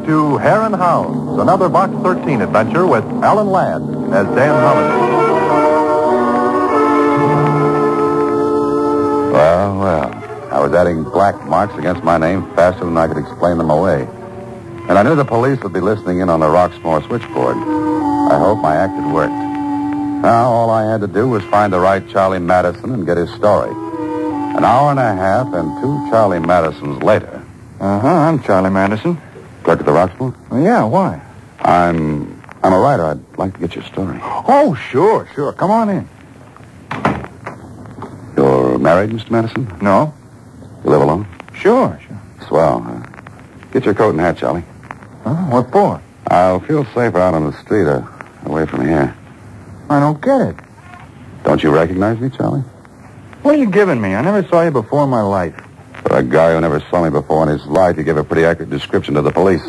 to Hare and Hounds, another Box 13 adventure with Alan Ladd as Dan Holliday. Well. I was adding black marks against my name faster than I could explain them away. And I knew the police would be listening in on the Roxmore switchboard. I hope my act had worked. Now, all I had to do was find the right Charlie Madison and get his story. An hour and a half and 2 Charlie Madisons later. I'm Charlie Madison. Clerk at the Roxmore? Well, yeah, why? I'm a writer. I'd like to get your story. Oh, sure. Come on in. You're married, Mr. Madison? No. You live alone? Sure. Swell. Get your coat and hat, Charlie. What for? I'll feel safer out on the street away from here. I don't get it. Don't you recognize me, Charlie? What are you giving me? I never saw you before in my life. For a guy who never saw me before in his life, you gave a pretty accurate description to the police.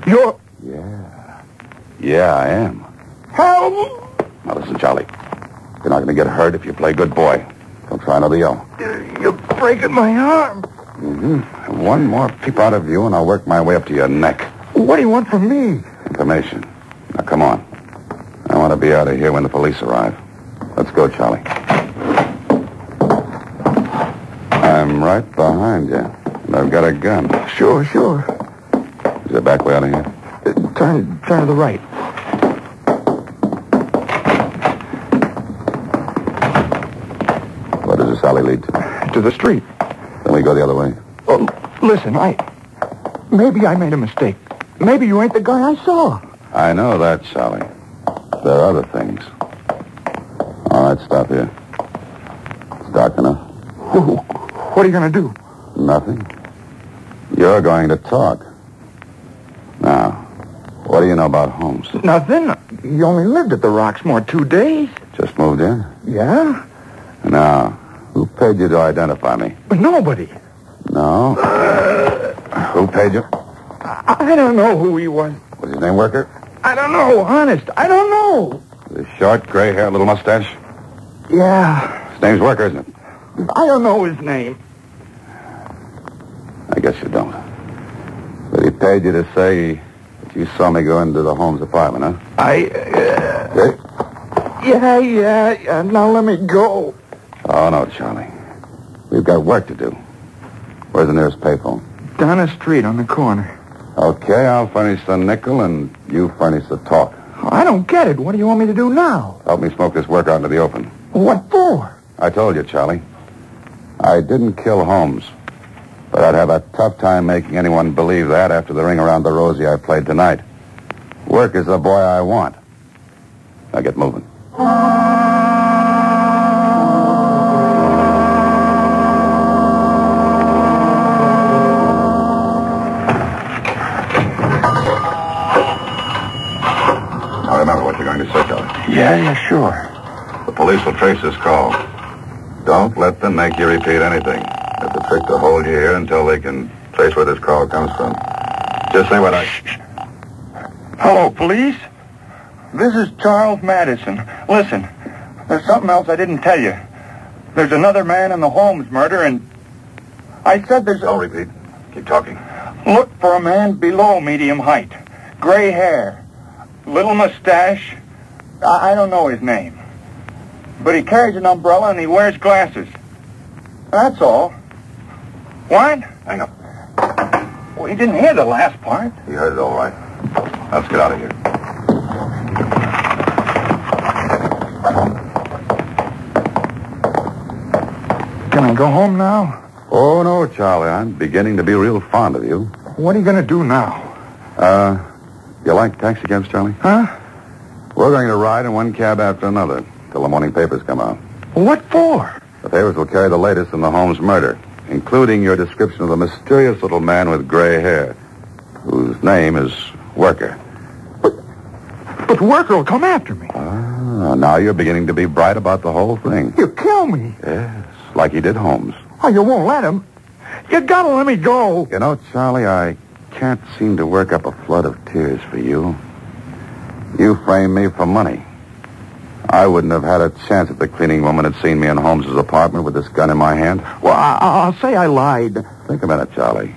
You're... Yeah, I am. Help! Now listen, Charlie. You're not going to get hurt if you play good boy. Don't try another yell. You're breaking my arm. Mm-hmm. One more peep out of you, and I'll work my way up to your neck. What do you want from me? Information. Now, come on. I want to be out of here when the police arrive. Let's go, Charlie. I'm right behind you, and I've got a gun. Sure. Is there a back way out of here? Turn to the right. Where does this alley lead to? To the street. Then we go the other way. Oh, listen, maybe I made a mistake. Maybe you ain't the guy I saw. I know that, Charlie. There are other things. All right, stop here. It's dark enough. What are you going to do? Nothing. You're going to talk. Now, what do you know about Holmes? Nothing. You only lived at the Roxmore 2 days. Just moved in? Yeah? Now, who paid you to identify me? Nobody. No? Who paid you? I don't know who he was. Was his name Worker? I don't know, honest. I don't know. The short, gray hair, little mustache? Yeah. His name's Worker, isn't it? I don't know his name. I guess you don't. But he paid you to say that you saw me go into the Holmes apartment, huh? Hey? Yeah. Now let me go. Oh, no, Charlie. We've got work to do. Where's the nearest payphone? Down the street on the corner. Okay, I'll furnish the nickel and you furnish the talk. I don't get it. What do you want me to do now? Help me smoke this work out into the open. What for? I told you, Charlie. I didn't kill Holmes. But I'd have a tough time making anyone believe that after the ring around the rosy I played tonight. Work is the boy I want. Now get moving. Now remember what you're going to say, Charlie. Yeah, sure. The police will trace this call. Don't let them make you repeat anything. It's a trick to hold you here until they can trace where this call comes from. Just say what I... Hello, police. This is Charles Madison. Listen, there's something else I didn't tell you. There's another man in the Holmes murder, and I said there's... Don't repeat. Keep talking. Look for a man below medium height. Gray hair. Little mustache. I don't know his name. But he carries an umbrella and he wears glasses. That's all. What? Hang up. Well, he didn't hear the last part. He heard it all right. Let's get out of here. Can I go home now? Oh, no, Charlie. I'm beginning to be real fond of you. What are you going to do now? You like taxi cabs, Charlie? Huh? We're going to ride in one cab after another till the morning papers come out. What for? The papers will carry the latest in the Holmes murder, including your description of the mysterious little man with gray hair, whose name is Worker. But Worker will come after me. Ah, now you're beginning to be bright about the whole thing. He'll kill me. Yes, like he did Holmes. Oh, you won't let him. You gotta let me go. You know, Charlie, I can't seem to work up a flood of tears for you. You framed me for money. I wouldn't have had a chance if the cleaning woman had seen me in Holmes's apartment with this gun in my hand. Well, I'll say I lied. Think a minute, Charlie.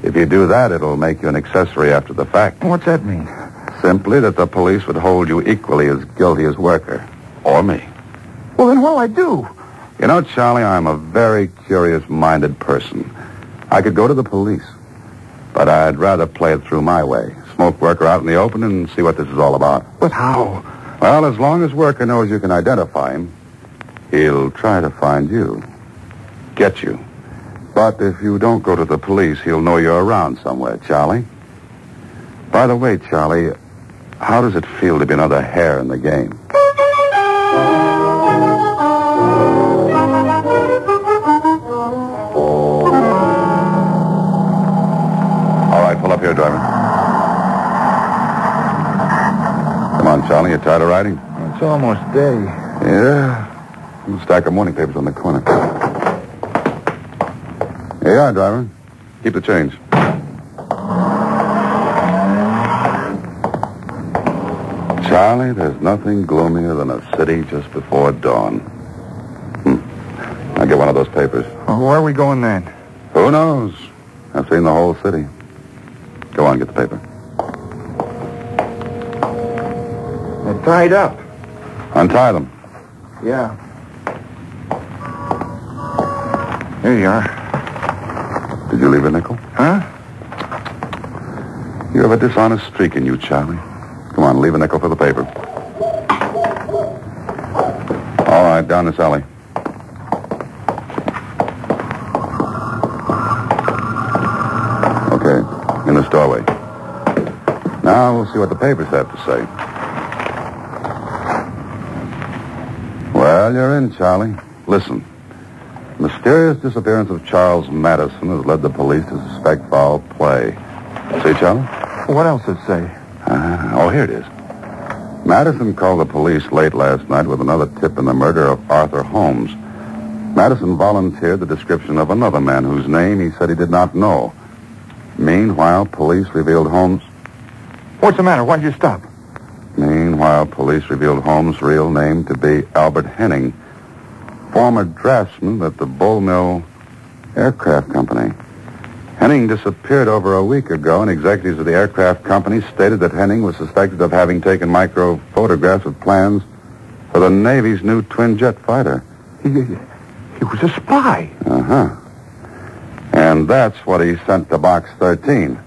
If you do that, it'll make you an accessory after the fact. What's that mean? Simply that the police would hold you equally as guilty as Worker. Or me. Well, then what'll I do? You know, Charlie, I'm a very curious-minded person. I could go to the police, but I'd rather play it through my way. Smoke Worker out in the open and see what this is all about. But how? Well, as long as Worker knows you can identify him, he'll try to find you. Get you. But if you don't go to the police, he'll know you're around somewhere, Charlie. By the way, Charlie, how does it feel to be another hair in the game? All right, pull up here, driver. Come on, Charlie, you tired of riding? It's almost day. Yeah. We'll stack our morning papers on the corner. Here you are, driver. Keep the change. Charlie, there's nothing gloomier than a city just before dawn. I'll get one of those papers. Well, where are we going then? Who knows? I've seen the whole city. Go on, get the paper. They're tied up. Untie them. Yeah. Here you are. Did you leave a nickel? Huh? You have a dishonest streak in you, Charlie. Come on, leave a nickel for the paper. All right, down this alley. Okay, in this doorway. Now we'll see what the papers have to say. Well, you're in, Charlie. Listen. Mysterious disappearance of Charles Madison has led the police to suspect foul play. See, Charlie? What else does it say? Oh, here it is. Madison called the police late last night with another tip in the murder of Arthur Holmes. Madison volunteered the description of another man whose name he said he did not know. Meanwhile, police revealed Holmes... What's the matter? Why'd you stop? Meanwhile, police revealed Holmes' real name to be Albert Henning, former draftsman at the Bull Mill Aircraft Company. Henning disappeared over a week ago, and executives of the aircraft company stated that Henning was suspected of having taken micro photographs of plans for the Navy's new twin-jet fighter. He was a spy. Uh-huh. And that's what he sent to Box 13.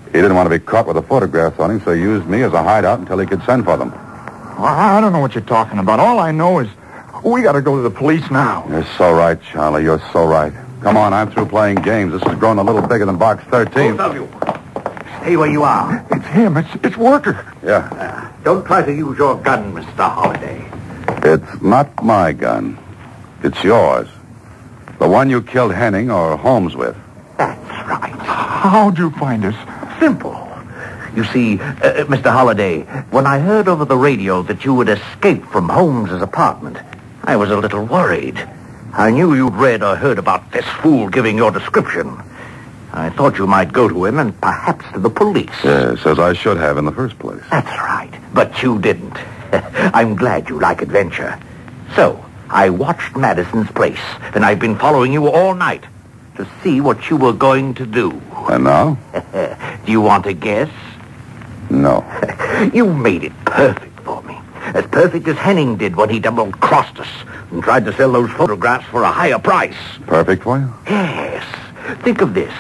He didn't want to be caught with the photographs on him, so he used me as a hideout until he could send for them. I don't know what you're talking about. All I know is we got to go to the police now. You're so right, Charlie. You're so right. Come on, I'm through playing games. This has grown a little bigger than Box 13. Both of you. Stay where you are. It's him. It's Worker. Yeah. Don't try to use your gun, Mr. Holliday. It's not my gun. It's yours. The one you killed Henning or Holmes with. That's right. How'd you find us? Simple. You see, Mr. Holliday, when I heard over the radio that you had escaped from Holmes's apartment, I was a little worried. I knew you'd read or heard about this fool giving your description. I thought you might go to him and perhaps to the police. Yes, as I should have in the first place. That's right, but you didn't. I'm glad you like adventure. So, I watched Madison's place, and I've been following you all night to see what you were going to do. And now? Do you want to guess? No. You made it perfect for me. As perfect as Henning did when he double-crossed us and tried to sell those photographs for a higher price. Perfect for you? Yes. Think of this.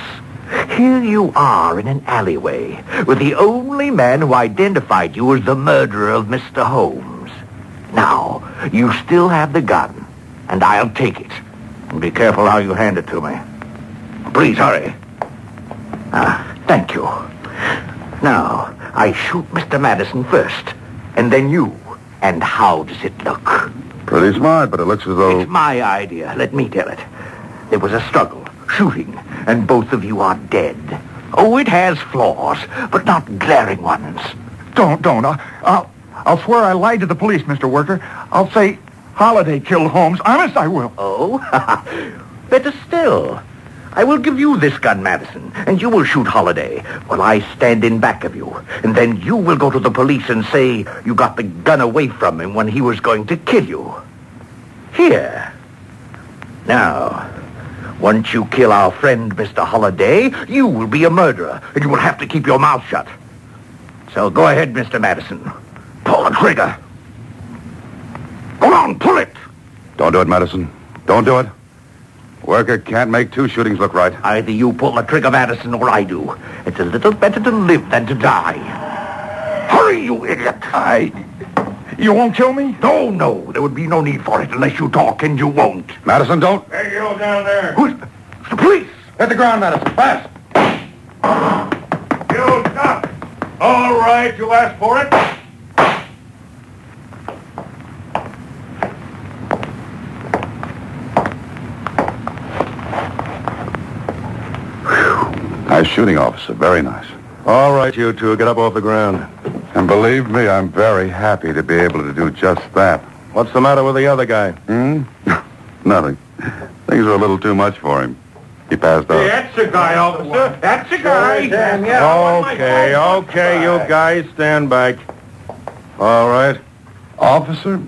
Here you are in an alleyway with the only man who identified you as the murderer of Mr. Holmes. Now, you still have the gun, and I'll take it. And be careful how you hand it to me. Please hurry. Thank you. Now, I shoot Mr. Madison first, and then you. And how does it look? Pretty smart, but it looks as though... It's my idea. Let me tell it. There was a struggle, shooting, and both of you are dead. Oh, it has flaws, but not glaring ones. Don't. I'll swear I lied to the police, Mr. Worker. I'll say Holliday killed Holmes. Honest, I will. Oh? Better still. I will give you this gun, Madison, and you will shoot Holliday while I stand in back of you. And then you will go to the police and say you got the gun away from him when he was going to kill you. Here. Now, Once you kill our friend, Mr. Holliday, you will be a murderer, and you will have to keep your mouth shut. So go ahead, Mr. Madison. Pull the trigger. Go on, pull it. Don't do it, Madison. Don't do it. Worker can't make two shootings look right. Either you pull the trigger, Madison, or I do. It's a little better to live than to die. Hurry, you idiot. You won't kill me? No. There would be no need for it unless you talk, and you won't. Madison, don't. Hey, you down there. It's the police. Hit the ground, Madison. Fast. You stop. All right, you asked for it. Nice shooting, officer. Very nice. All right, you two, get up off the ground. And believe me, I'm very happy to be able to do just that. What's the matter with the other guy? Nothing. Things were a little too much for him. He passed out. That's the guy, officer. That's the guy. Okay, you guys stand back. All right. Officer,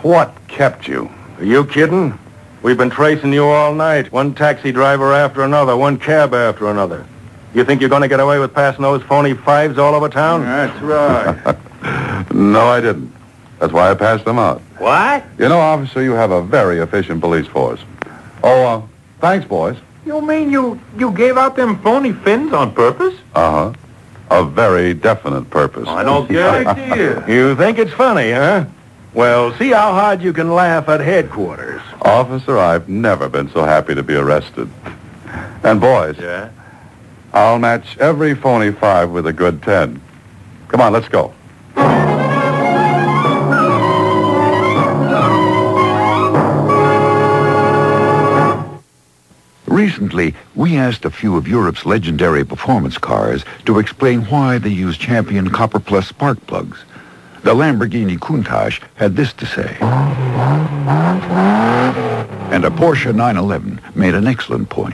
what kept you? Are you kidding? We've been tracing you all night. One taxi driver after another, one cab after another. You think you're going to get away with passing those phony fives all over town? That's right. No, I didn't. That's why I passed them out. What? You know, officer, you have a very efficient police force. Oh, thanks, boys. You mean you gave out them phony fins on purpose? Uh-huh. A very definite purpose. I don't get it. You think it's funny, huh? Well, see how hard you can laugh at headquarters. Officer, I've never been so happy to be arrested. And boys, Yeah? I'll match every phony five with a good 10. Come on, let's go. Recently, we asked a few of Europe's legendary performance cars to explain why they use Champion Copper Plus spark plugs. The Lamborghini Countach had this to say. And a Porsche 911 made an excellent point.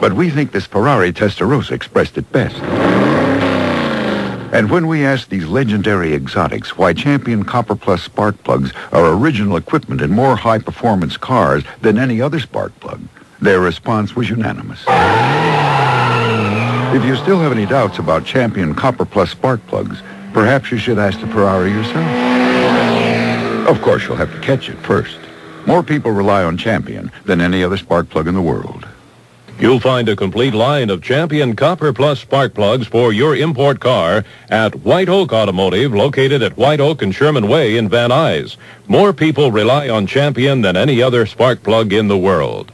But we think this Ferrari Testarossa expressed it best. And when we asked these legendary exotics why Champion Copper Plus spark plugs are original equipment in more high-performance cars than any other spark plug, their response was unanimous. If you still have any doubts about Champion Copper Plus spark plugs, perhaps you should ask the Ferrari yourself. Of course, you'll have to catch it first. More people rely on Champion than any other spark plug in the world. You'll find a complete line of Champion Copper Plus spark plugs for your import car at White Oak Automotive, located at White Oak and Sherman Way in Van Nuys. More people rely on Champion than any other spark plug in the world.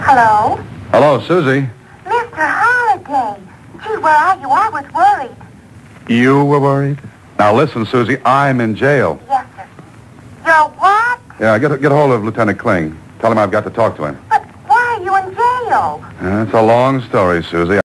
Hello? Hello, Susie. Mr. Holliday. Gee, where are you? I was worried. You were worried? Now listen, Susie, I'm in jail. Yes, sir. You're what? Yeah, get a hold of Lieutenant Kling. Tell him I've got to talk to him. But why are you in jail? It's a long story, Susie.